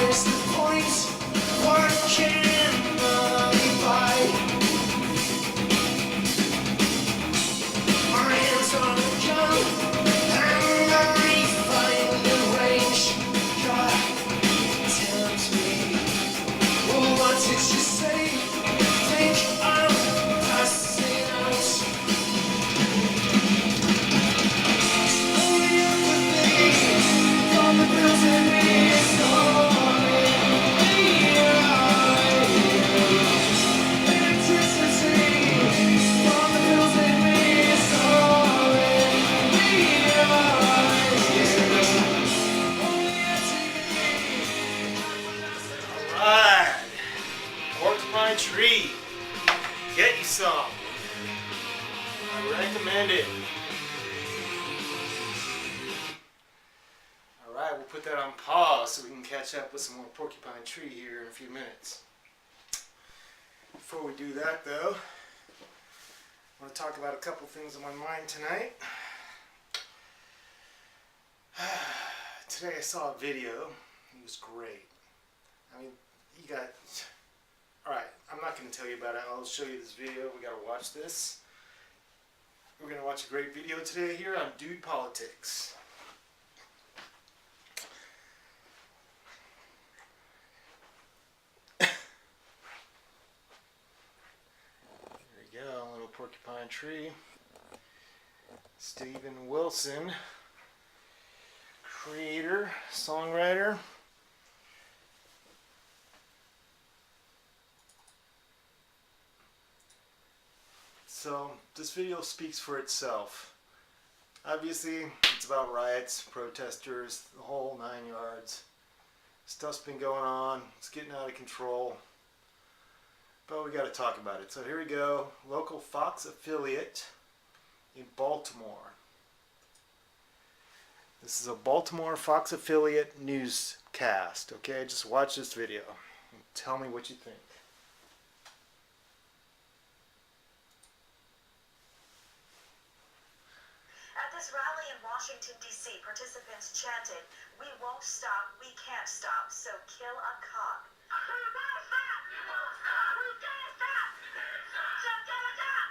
is the point? What can money buy? My hands on the gun, and I find the range. God tells me, well, what did you say? Think I'm passing out. Only empathy from the bills in me is all in the eye. Electricity from the bills in me is all in the eye. Only MTV. Alright, Porcupine Tree. Get you some. I recommend it. Alright, we'll put that on pause so we can catch up with some more Porcupine Tree here in a few minutes. Before we do that though, I want to talk about a couple things on my mind tonight. Today I saw a video. It was great. I mean, you got... Alright, I'm not going to tell you about it. I'll show you this video. We got to watch this. We're going to watch a great video today here on Dude Politics. There you go, little Porcupine Tree. Steven Wilson, creator, songwriter. So this video speaks for itself. Obviously, it's about riots, protesters, the whole 9 yards. Stuff's been going on. It's getting out of control. But we got to talk about it. So here we go. Local Fox affiliate in Baltimore. This is a Baltimore Fox affiliate newscast. Okay, just watch this video and tell me what you think. At this rally in Washington, D.C., participants chanted, "We won't stop, we can't stop, so kill a cop." We won't stop! We won't stop! We can't stop! So kill a cop!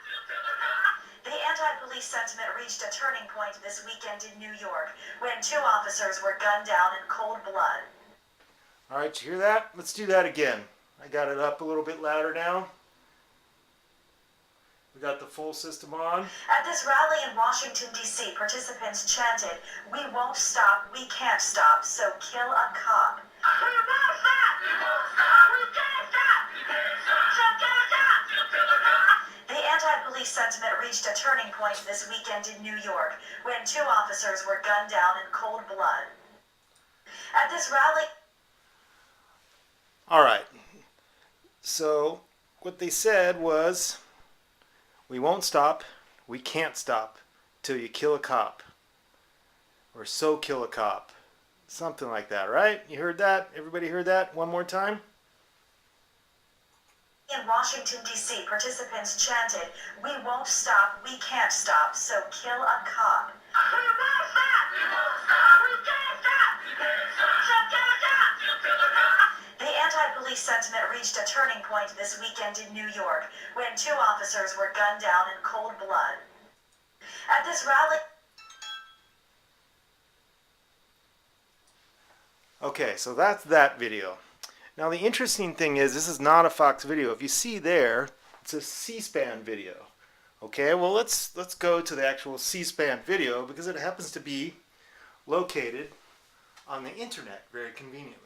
The anti-police sentiment reached a turning point this weekend in New York when 2 officers were gunned down in cold blood. Alright, you hear that? Let's do that again. I got it up a little bit louder now. We got the full system on. At this rally in Washington, D.C., participants chanted, "We won't stop, we can't stop, so kill a cop." We won't stop! We won't stop! We can't stop! So kill a cop! The anti-police sentiment reached a turning point this weekend in New York when 2 officers were gunned down in cold blood. At this rally... Alright. So, what they said was... We won't stop, we can't stop, till you kill a cop. Or so kill a cop. Something like that, right? You heard that? Everybody heard that? One more time? In Washington, D.C., participants chanted, "We won't stop, we can't stop, so kill a cop." We won't stop! We won't stop! We can't stop! So kill a cop! The anti-police sentiment reached a turning point this weekend in New York when 2 officers were gunned down in cold blood. At this rally... Okay, so that's that video. Now the interesting thing is, this is not a Fox video. If you see there, it's a C-SPAN video. Okay, well let's go to the actual C-SPAN video because it happens to be located on the internet very conveniently.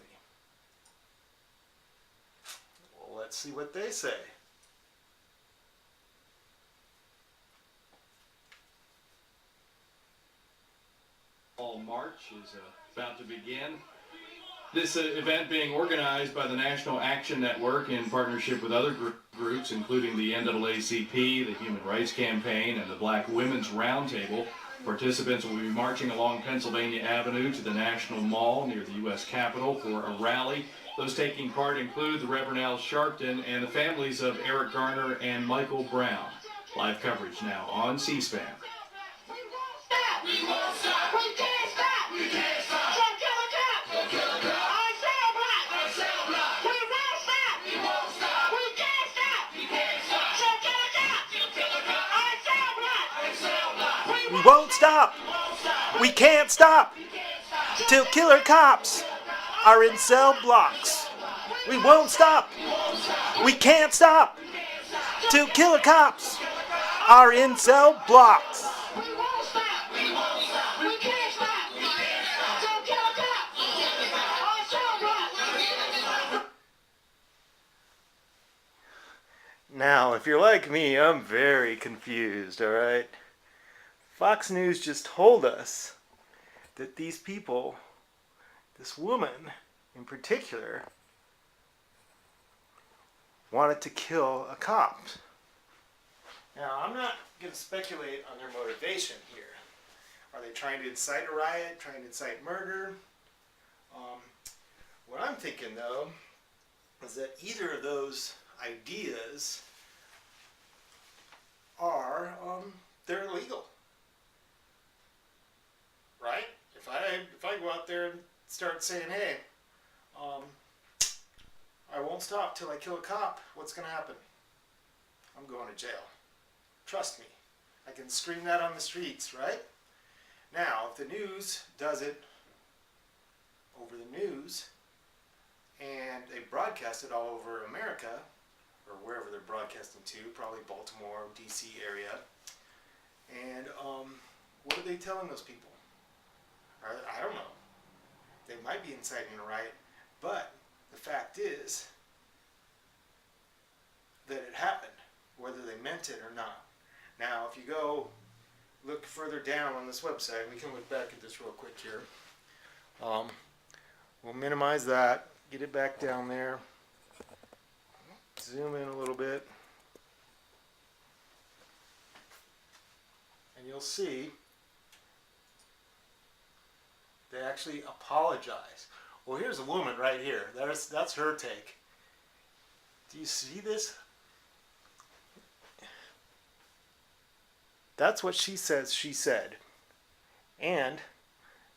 Well, let's see what they say. March is about to begin. This event being organized by the National Action Network in partnership with other groups, including the NAACP, the Human Rights Campaign, and the Black Women's Roundtable. Participants will be marching along Pennsylvania Avenue to the National Mall near the U.S. Capitol for a rally. Those taking part include the Reverend Al Sharpton and the families of Eric Garner and Michael Brown. Live coverage now on C-SPAN. We won't stop! We won't stop! We can't stop! We can't stop! So kill a cop! So kill a cop! I say black! I We won't stop. We can't stop till killer cops are in cell blocks. We won't stop. We can't stop till killer cops are in cell blocks. Now, if you're like me, I'm very confused, alright? Fox News just told us that these people, this woman in particular, wanted to kill a cop. Now, I'm not going to speculate on their motivation here. Are they trying to incite a riot, trying to incite murder? What I'm thinking, though, is that either of those ideas are, they're illegal. Right? If I go out there and start saying, hey, I won't stop till I kill a cop, what's going to happen? I'm going to jail. Trust me. I can scream that on the streets, right? Now, if the news does it over the news, and they broadcast it all over America, or wherever they're broadcasting to, probably Baltimore, D.C. area, and what are they telling those people? I don't know. They might be inciting a riot, but the fact is that it happened, whether they meant it or not. Now, if you go look further down on this website, we can look back at this real quick here. We'll minimize that, get it back down there, zoom in a little bit, and you'll see they actually apologize. Well, here's a woman right here. That's her take. Do you see this? That's what she says she said. And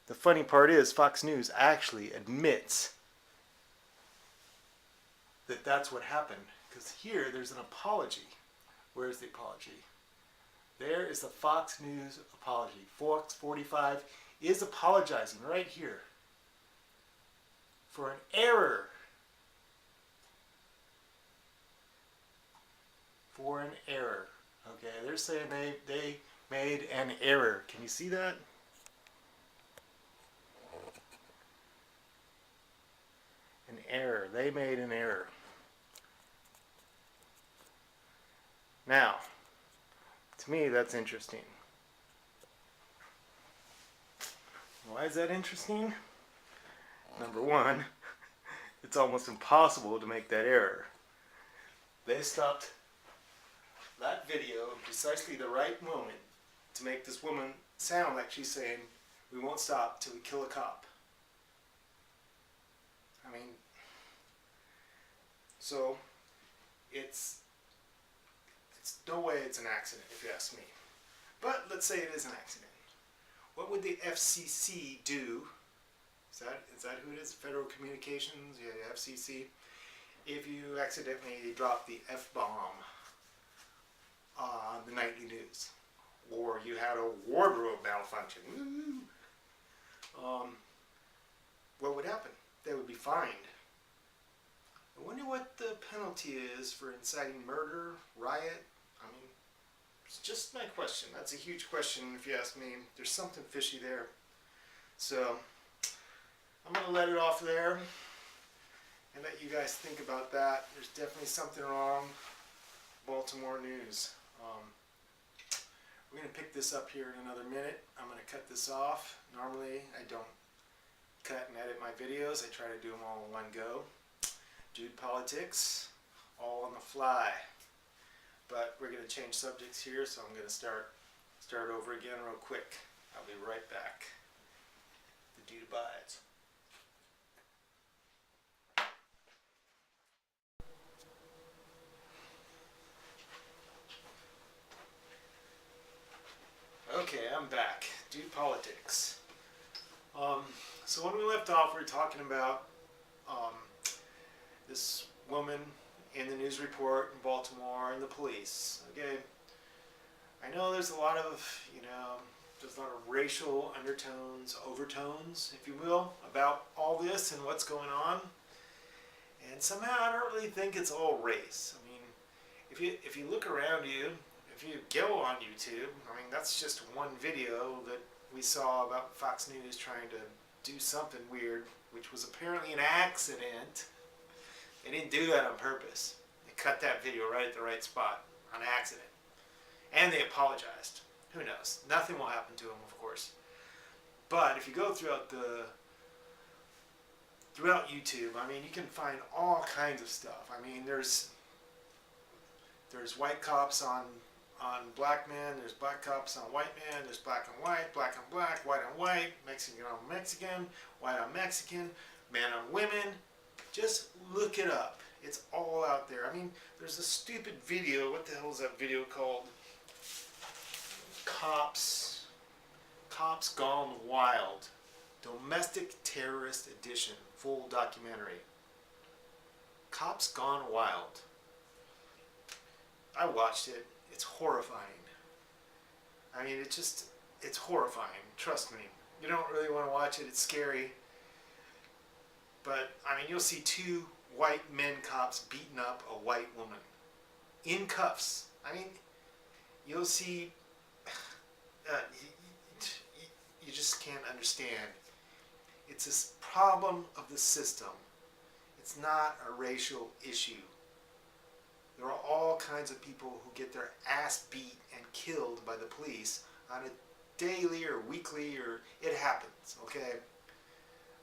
the funny part is Fox News actually admits that that's what happened. Because here there's an apology. Where's the apology? There is the Fox News apology. Fox 45 is apologizing right here for an error. For an error. Okay, they're saying they made an error. Can you see that? An error. They made an error. Now, to me, that's interesting. Why is that interesting? Number one, it's almost impossible to make that error. They stopped that video precisely the right moment to make this woman sound like she's saying, we won't stop till we kill a cop. I mean, so it's no way it's an accident, if you ask me. But let's say it is an accident. What would the FCC do? Is that who it is? Federal Communications? Yeah, the FCC. If you accidentally drop the F-bomb on the nightly news, or you had a wardrobe malfunction, what would happen? They would be fined. I wonder what the penalty is for inciting murder, riot. I mean, it's just my question. That's a huge question if you ask me. There's something fishy there. So, I'm going to let it off there and let you guys think about that. There's definitely something wrong. Baltimore news. We're going to pick this up here in another minute. I'm going to cut this off. Normally, I don't cut and edit my videos. I try to do them all in one go. Dude Politics, all on the fly. But we're going to change subjects here, so I'm going to start over again real quick. I'll be right back. The Dude abides. Okay, I'm back. Dude Politics. So when we left off, we were talking about this woman in the news report in Baltimore and the police. Okay, I know there's a lot of, there's a lot of racial undertones, overtones, if you will, about all this and what's going on. And somehow I don't really think it's all race. I mean, if you look around you, if you go on YouTube, I mean, that's just one video that we saw about Fox News trying to do something weird, which was apparently an accident. They didn't do that on purpose. They cut that video right at the right spot on accident. And they apologized. Who knows? Nothing will happen to them, of course. But if you go throughout YouTube, I mean, you can find all kinds of stuff. I mean, there's white cops on black men, there's black cops on white men, there's black on black, white on white, Mexican on Mexican, white on Mexican, man on women. Just look it up. It's all out there. I mean, there's a stupid video. What the hell is that video called? Cops Gone Wild. Domestic Terrorist Edition. Full documentary. Cops Gone Wild. I watched it. It's horrifying. I mean, it's horrifying. Trust me. You don't really want to watch it. It's scary. But, I mean, you'll see two white men cops beating up a white woman. In cuffs. I mean, you'll see... you just can't understand. It's a problem of the system. It's not a racial issue. There are all kinds of people who get their ass beat and killed by the police on a daily or weekly, or it happens, okay?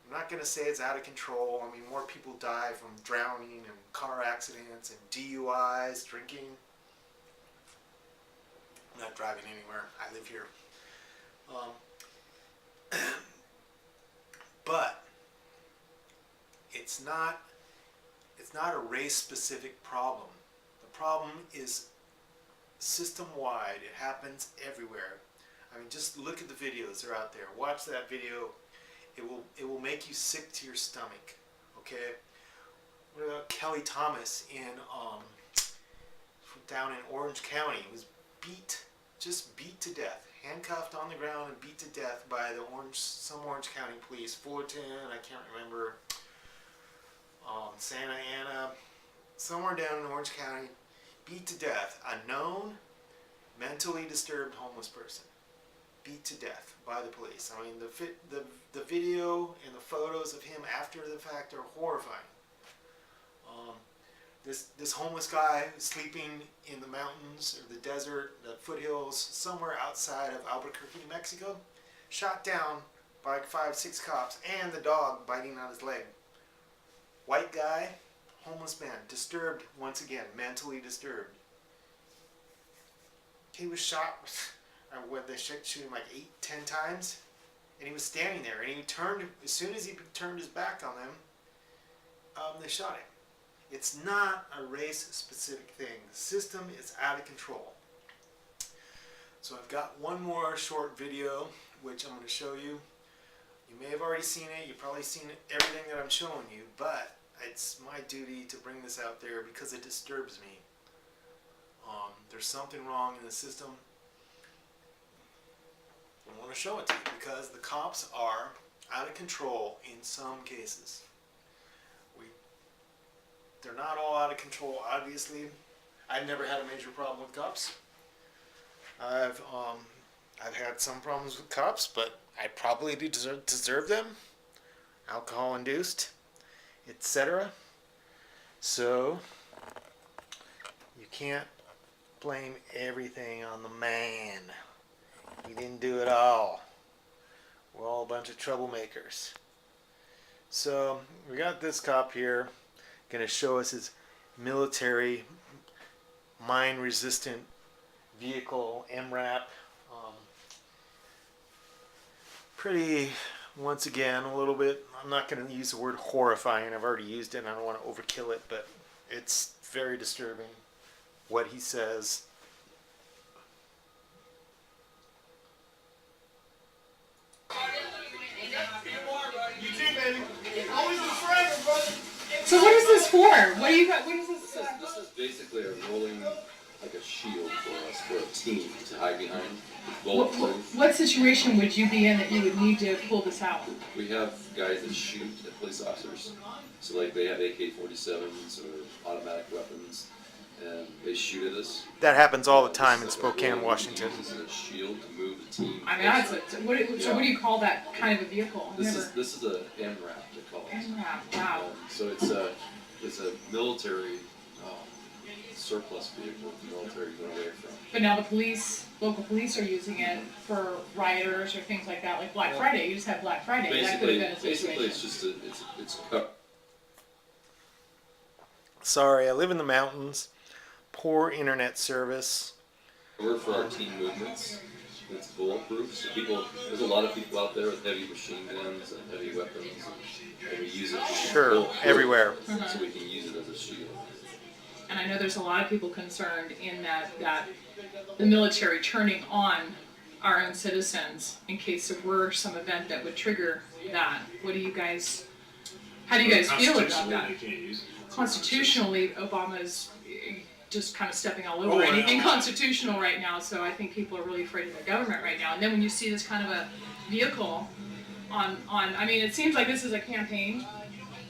I'm not going to say it's out of control. I mean, more people die from drowning and car accidents and DUIs, drinking. I'm not driving anywhere. I live here. But it's not a race-specific problem. The problem is system-wide. It happens everywhere. I mean, just look at the videos. They're out there. Watch that video. It will make you sick to your stomach. Okay. What about Kelly Thomas down in Orange County? He was just beat to death, handcuffed on the ground and beat to death by some Orange County police. Fullerton, I can't remember. Santa Ana, somewhere down in Orange County, beat to death. A known mentally disturbed homeless person, beat to death by the police. I mean, the video and the photos of him after the fact are horrifying. This homeless guy sleeping in the mountains or the desert, the foothills, somewhere outside of Albuquerque, New Mexico, shot down by 5-6 cops and the dog biting on his leg. White guy, homeless man, disturbed once again, mentally disturbed. He was shot, they shot him like 8-10 times, and he was standing there, and as soon as he turned his back on them, they shot him. It's not a race-specific thing. The system is out of control. So I've got one more short video, which I'm going to show you. You may have already seen it. You've probably seen everything that I'm showing you, but it's my duty to bring this out there because it disturbs me. There's something wrong in the system. I want to show it to you because the cops are out of control in some cases. They're not all out of control, obviously. I've never had a major problem with cops. I've had some problems with cops, but I probably deserve them. Alcohol-induced, etc. So, you can't blame everything on the man. He didn't do it all. We're all a bunch of troublemakers. So, we got this cop here. Going to show us his military mine-resistant vehicle, MRAP. Pretty, once again, a little bit, I'm not going to use the word horrifying. I've already used it and I don't want to overkill it, but it's very disturbing what he says. So what is this for? What do you got? What is this? This is basically a rolling, like a shield for us, for a team to hide behind. It's bulletproof. What situation would you be in that you would need to pull this out? We have guys that shoot at police officers. So like they have AK-47s or automatic weapons, and they shoot at us. That happens all the time in Spokane, Washington. This is a shield to move the team. I mean, that's so what do you call that kind of a vehicle? This is a MRAP, they call it. MRAP, wow. So it's a military surplus vehicle the military went away from. But now the local police are using it for rioters or things like that, like Black Friday. You just had Black Friday. That could have been a situation. Basically, it's just it's cut. Sorry, I live in the mountains. Poor internet service. Work for our team movements. It's bulletproof. So there's a lot of people out there with heavy machine guns and heavy weapons, and we use it. Sure, everywhere. So we can use it as a shield. And I know there's a lot of people concerned in that the military turning on our own citizens in case there were some event that would trigger that. How do you guys feel about that? You can't use it. Constitutionally, Obama's just kind of stepping all over anything constitutional right now, so I think people are really afraid of the government right now. And then when you see this kind of a vehicle I mean, it seems like this is a campaign,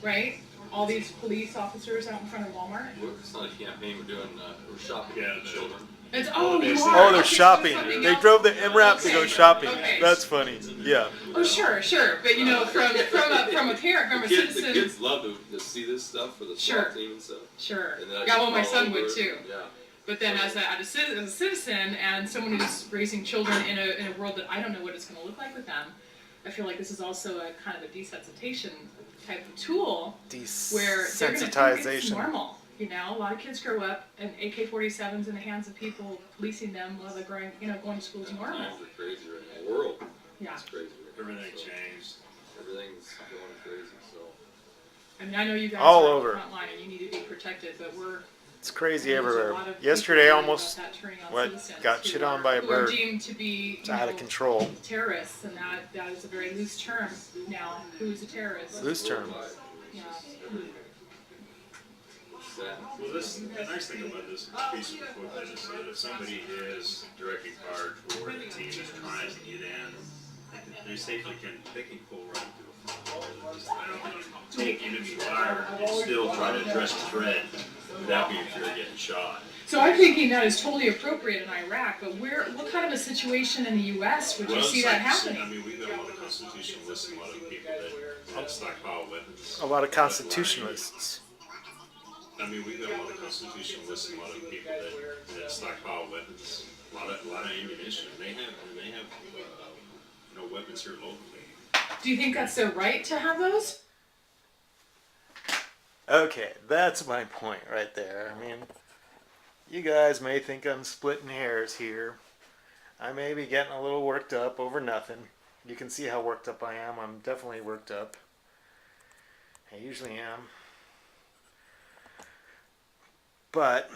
right? All these police officers out in front of Walmart. It's not a campaign. We're shopping Yeah, for children. It's you Oh, are. they're Okay, so shopping. something They else. drove the MRAP to go Okay. shopping. Okay. That's funny. Yeah. Oh, sure. But you know, from a parent, from a The citizen. kids love to see this stuff for the Sure. SWAT team and stuff. Sure. And then I Yeah, well, just my follow son would over. too. Yeah. But then as a citizen and someone who's raising children in a world that I don't know what it's going to look like with them, I feel like this is also a kind of a desensitization type of tool where they're going to think it's Desensitization. normal. You know, a lot of kids grow up and AK-47s in the hands of people policing them while they're going to school is normal. Times are crazy right now. The world. Yeah. It's crazy. Right now. Everything So changed. Everything's going crazy. So. I mean, I know you guys All are on over. the front line and you need to be protected, but It's crazy there's a everywhere. lot of people Yesterday, worried almost about that turning on what citizens got who shit on by a who are bird. deemed to be It's out of control. terrorists, and that is a very loose term now. Who's a terrorist? Loose term. Worldwide. Yeah. It's sad. Well, the nice thing about this piece of equipment is that if somebody is directing charge or the team is trying to get in, they safely they can pull right through a front wall. Take enemy fire and still try to address the threat without being feared of getting shot. So I'm thinking that is totally appropriate in Iraq, but what kind of a situation in the U.S. would you Well, see it's that like you said, happening? I mean, we've got a lot of constitutionalists and a lot of people that stockpile weapons. A lot of constitutionalists. I mean, we've got a lot of constitutionalists and a lot of people that stockpile weapons, a lot of ammunition. They have weapons here locally. Do you think that's their right to have those? Okay, that's my point right there. I mean, you guys may think I'm splitting hairs here. I may be getting a little worked up over nothing. You can see how worked up I am. I'm definitely worked up. I usually am. But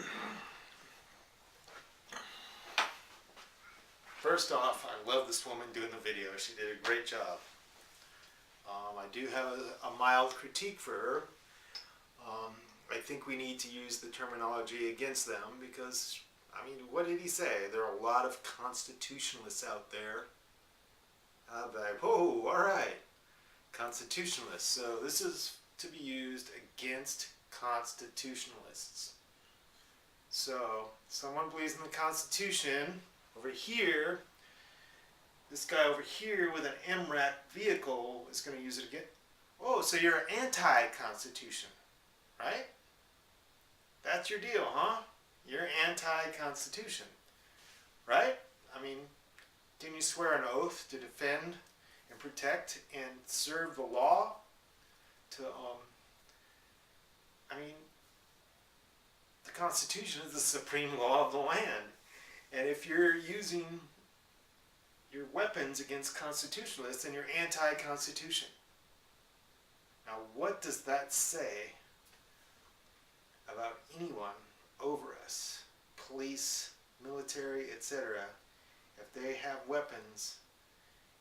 first off, I love this woman doing the video. She did a great job. I do have a mild critique for her. I think we need to use the terminology against them because, I mean, what did he say? There are a lot of constitutionalists out there. I'd be like, whoa, all right. Constitutionalists. So this is to be used against constitutionalists. So, someone believes in the Constitution. Over here, this guy over here with an MRAP vehicle is going to use it again. Oh, so you're anti-Constitution, right? That's your deal, huh? You're anti-Constitution, right? I mean, didn't you swear an oath to defend and protect and serve the law? I mean, the Constitution is the supreme law of the land. And if you're using your weapons against constitutionalists, then you're anti-Constitution. Now, what does that say about anyone over us, police, military, etc., if they have weapons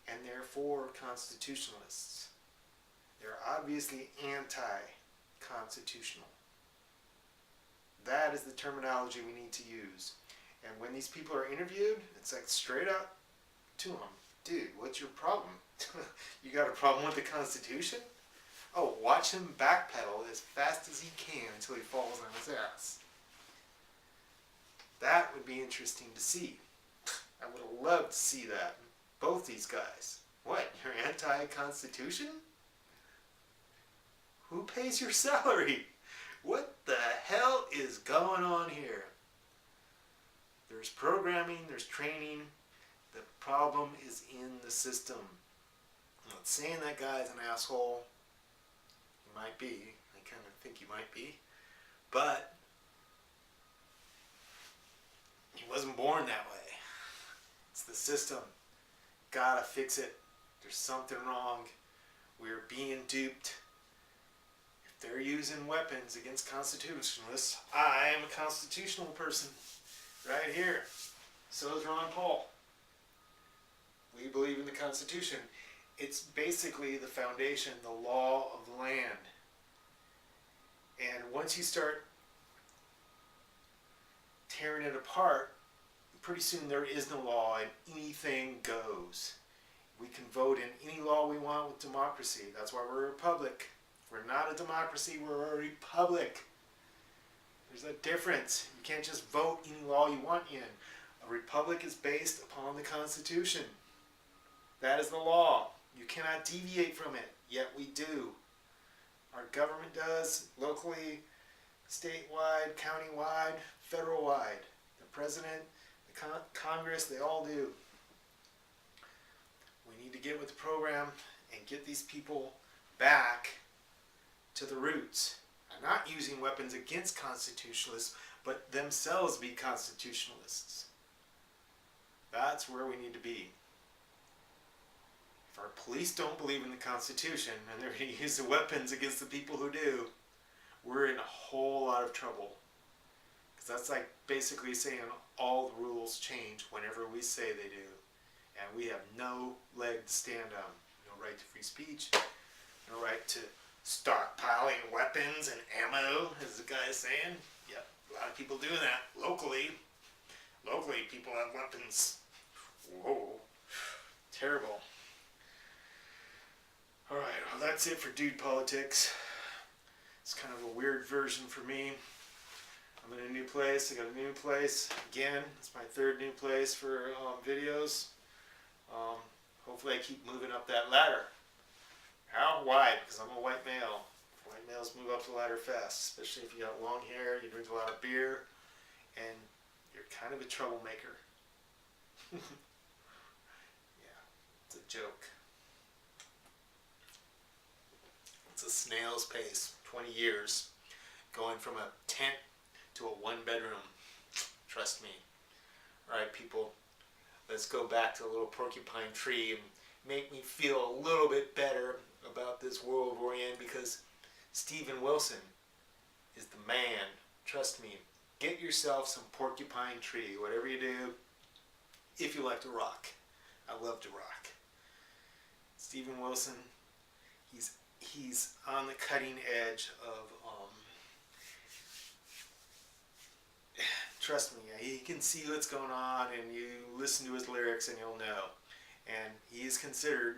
and they're for constitutionalists? They're obviously anti-constitutional. That is the terminology we need to use. And when these people are interviewed, it's like straight up to them. Dude, what's your problem? You got a problem with the Constitution? Oh, watch him backpedal as fast as he can until he falls on his ass. That would be interesting to see. I would have loved to see that. Both these guys. What, you're anti-Constitution? Who pays your salary? What the hell is going on here? There's programming, there's training. The problem is in the system. I'm not saying that guy's an asshole. He might be. I kind of think he might be. But he wasn't born that way. It's the system. Gotta fix it. There's something wrong. We're being duped. If they're using weapons against constitutionalists, I am a constitutional person. Right here. So is Ron Paul. We believe in the Constitution. It's basically the foundation, the law of the land. And once you start tearing it apart, pretty soon there is no law and anything goes. We can vote in any law we want with democracy. That's why we're a republic. We're not a democracy, we're a republic. There's a difference. You can't just vote any law you want in. A republic is based upon the Constitution. That is the law. You cannot deviate from it, yet we do. Our government does, locally, statewide, countywide, federal-wide. The president, the Congress, they all do. We need to get with the program and get these people back to the roots. And not using weapons against constitutionalists, but themselves be constitutionalists. That's where we need to be. If our police don't believe in the Constitution and they're going to use the weapons against the people who do, we're in a whole lot of trouble. Because that's like basically saying all the rules change whenever we say they do. And we have no leg to stand on. No right to free speech, no right to stockpiling weapons and ammo, as the guy is saying. Yep, a lot of people doing that locally. Locally, people have weapons. Whoa, terrible. Alright, well that's it for Dude Politics. It's kind of a weird version for me. I'm in a new place. I got a new place. Again, it's my third new place for videos. Hopefully I keep moving up that ladder. How wide? Because I'm a white male. White males move up the ladder fast, especially if you got long hair, you drink a lot of beer, and you're kind of a troublemaker. Yeah, it's a joke. It's a snail's pace, 20 years, going from a tent to a one-bedroom. Trust me. Alright, people, let's go back to the little porcupine tree and make me feel a little bit better about this world we're in, because Steven Wilson is the man. Trust me. Get yourself some Porcupine Tree, whatever you do, if you like to rock. I love to rock. Steven Wilson, he's on the cutting edge of trust me, he can see what's going on, and you listen to his lyrics and you'll know. And he is considered,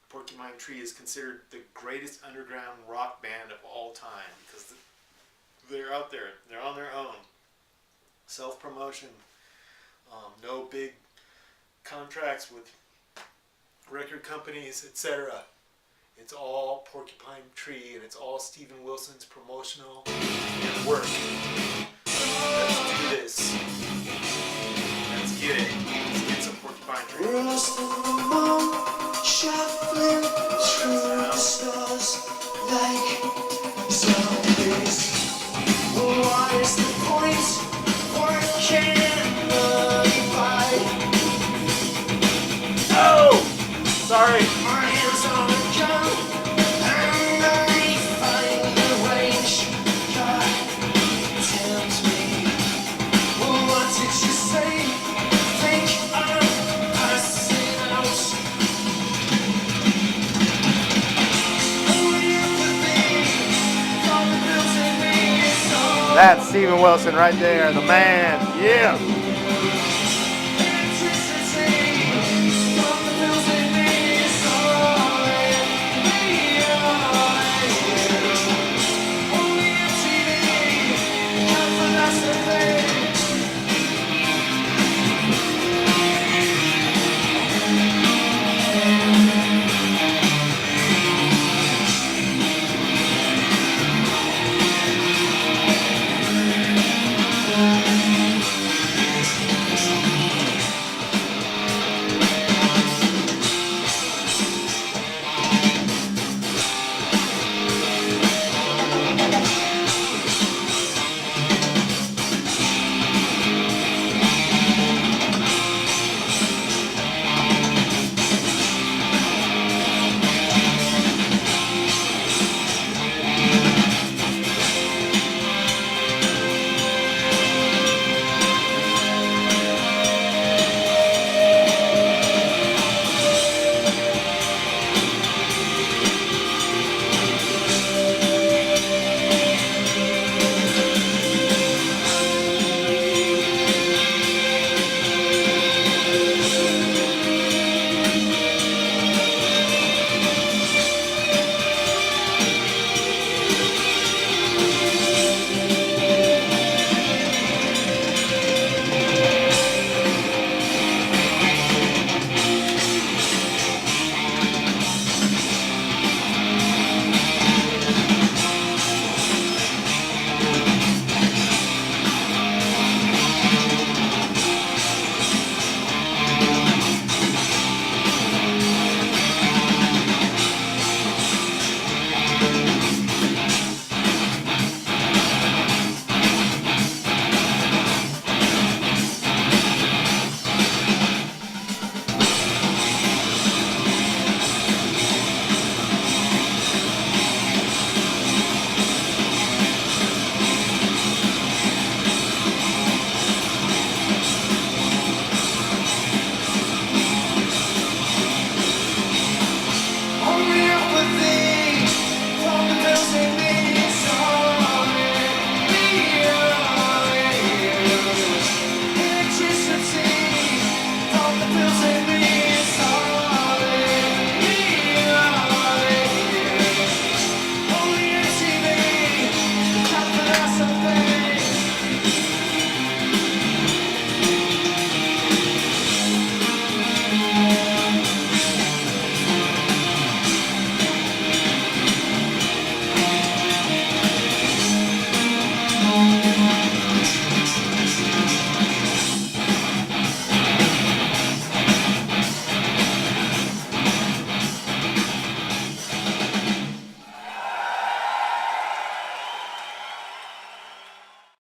Porcupine Tree is considered the greatest underground rock band of all time, because they're out there, they're on their own. Self-promotion, no big contracts with record companies, etc. It's all Porcupine Tree, and it's all Steven Wilson's promotional work. Let's do this. Let's get it. Let's get some Porcupine Tree. We're lost in the moon, shuffling through the stars like zombies. What is the point? What can fight? Oh! Sorry. My hands on the gun, and I find the range. God tells me, what did you say? Think I'm passing out. Oh, you could be, all the bills in me, it's all That's Steven Wilson right there, the man. Yeah.